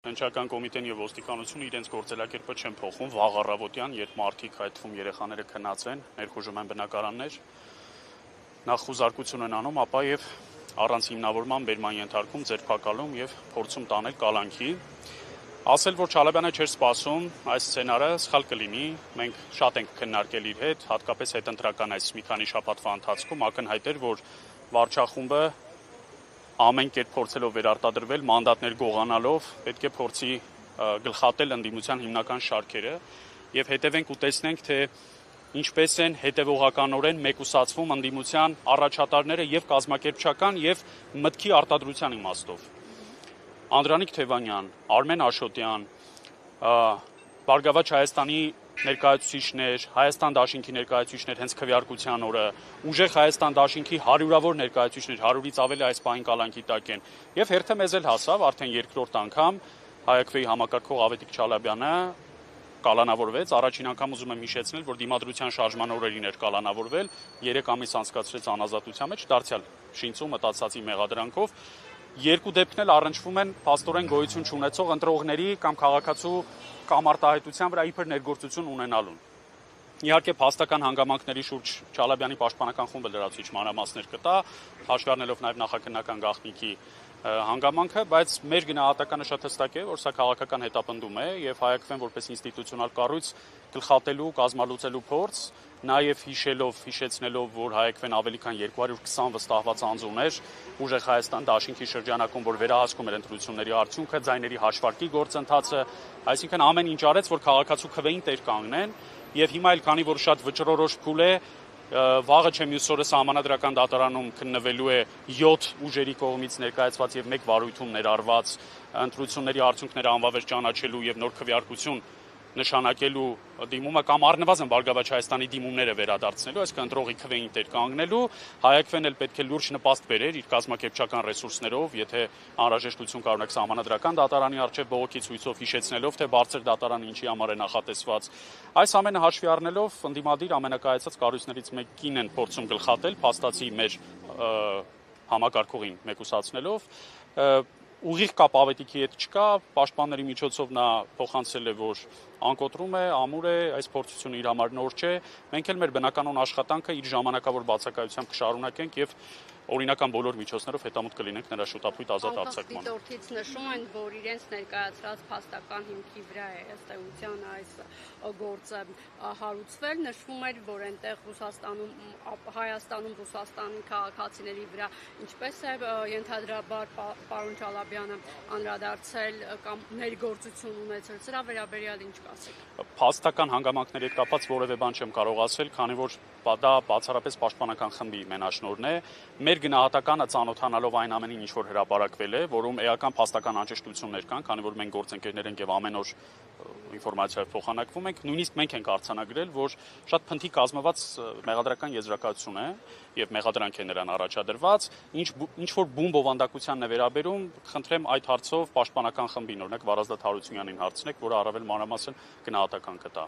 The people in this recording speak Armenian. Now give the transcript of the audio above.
Հնչական կոմիտեն եւ ոստիկանությունը իրենց գործելակերպը չեն փոխում վաղ առավոտյան, երբ մարդիկ, այդ թվում երեխաները քնած են, ներխուժում են բնակարաններ, նախ խուզարկություն են անում, ապա եւ առանց հիմնավորման բերման ենթարկում, ձերբակալում եւ փորձում տանել կալանքի։ Ասել, որ Չալաբյանը չէր սպասում այս սցենարը, սխալ կլինի։ Մենք շատ ենք քննարկել իր հետ, հատկապես հետընտրական այս մի քանի շաբաթվա ընթացքում ակնհայտ էր, որ վարչախումբը ամեն կերպ փորձելով վերարտադրվել, մանդատներ գողանալով, պետք է փորձի գլխատել ընդդիմության հիմնական շարքերը եւ հետեւենք ու տեսնենք, թե ինչպես են հետևողականորեն մեկուսացվում ընդդիմության առաջատարները եւ կազմակերպչական եւ մտքի արտադրության իմաստով։ Անդրանիկ Թևանյան, Արմեն Աշոտյան, Բարգավաճ Հայաստանի ներկայացուցիչներ, Հայաստան դաշինքի ներկայացուցիչներ հենց քվեարկության օրը, ուժեղ Հայաստան դաշինքի հարյուրավոր ներկայացուցիչներ, 100-ից ավելի այս պահին կալանքի տակ են։ Եվ հերթը մեզ էլ հասավ, արդեն երկրորդ անգամ ՀԱԵԿՎ-ի համակարգող Ավետիք Չալաբյանը կալանավորվեց, առաջին անգամ ուզում եմ հիշեցնել, որ դիմադրության շարժման օրերին էր կալանավորվել, 3 ամիս անցկացրեց անազատության մեջ, դարձյալ շինծու մտածածի մեղադրանքով։ Երկու դեպքն էլ առնչվում են փաստորեն գոյություն չունեցող ընտրողների կամ քաղաքացու կամ արտահայտության վրա իբր ներգործություն ունենալուն։ Իհարկե փաստական հանգամանքների շուրջ Չալաբյանի պաշտպանական խումբը լրացուցիչ մանրամասներ կտա, հաշվի առնելով նաև նախաքննական գաղտնիքի հանգամանքը, բայց մեր գնահատականը շատ հստակ է, որ սա քաղաքական հետապնդում է եւ ՀԱԵԿՎ-ն որպես ինստիտուցիոնալ կառույց գլխատելու, կազմալուծելու փորձ, նաև հիշեցնելով, որ ՀԱԵԿՎ-ն ավելի քան 220 վստահված անձ ուներ, ուժեղ Հայաստան դաշինքի շրջանակում, որ վերահասկում էր ընտրությունների արդյունքը, ձայների հաշվարկի գործընթացը, այսինքն ամեն ինչ արեց, որ քաղաքացու քվեին տեր կանգնեն, եւ հիմա էլ քանի որ շատ վճռորոշ փուլ է, վաղը չէ մյուս օրը Սահմանադրական դատարանում քննվելու է 7 ուժերի կողմից ներկայացված եւ 1 վարույթում ներառված ընտրությունների արդյունքները անվավեր ճանաչելու եւ նոր քվեարկություն նշանակելու դիմումը կամ առնվազն Բարգավաճ Հայաստանի դիմումները վերադարձնելու, այսինքն ընտրողի քվեին տեր կանգնելու, ՀԱԵԿՎ-ն էլ պետք է լուրջ նպաստ բերեր իր կազմակերպչական ռեսուրսներով, եթե անհրաժեշտություն կա օրինակ Սահմանադրական դատարանի առջև բողոքի ցույցով հիշեցնելով, թե բարձր դատարանը ինչի համար է նախատեսված։ Այս ամենը հաշվի առնելով ընդդիմադիր ամենակայացած կառույցներից մեկին են փորձում գլխատել, փաստացի մեր համակարգողին մեկուսացնելով, ուղիղ կապ Ավետիքի հետ չկա, պաշտպանների միջոցով նա փոխանցել է, որ անկոտրում է, ամուր է, այս փորձությունը իր համար նոր չէ։ Մենք էլ մեր բնականոն աշխատանքը իր ժամանակավոր բացակայությամբ կշարունակենք եւ օրինական բոլոր միջոցներով հետամուտ կլինենք նրա շուտապույտ ազատ արձակմանը։ Դիտորդից նշում են, որ իրենց ներկայացրած փաստական հիմքի վրա է ըստ էության այս գործը հարուցվել, նշվում էր, որ այնտեղ Հայաստանում Ռուսաստանի քաղաքացիների վրա ինչպես է ենթադրաբար պարոն Չալաբյանը անդրադարձել կամ ներգործություն ունեցել, սրա վերաբերյալ ինչ կասեք։ Փաստական հանգամանքների հետ կապված որևէ բան չեմ կարող ասել, քանի որ դա բացառապես պաշտպանական խմբի մենաշնորհն է։ Մեր գնահատականը ծանոթանալով այն ամենին, ինչ որ հրապարակվել է, որում էական փաստական անճշտություններ կան, քանի որ մենք գործընկերներ ենք եւ ամեն օր ինֆորմացիա փոխանակվում ենք, նույնիսկ մենք ենք արձանագրել, որ շատ փնթի կազմված մեղադրական եզրակացություն է եւ մեղադրանք է նրան առաջադրված, ինչ որ բուն բովանդակությանն է վերաբերում, խնդրեմ այդ հարցով պաշտպանական խմբին, օրինակ Վարազդատ Հարությունյանին հարցնեք, որը առավել մանրամասն գնահատական կտա։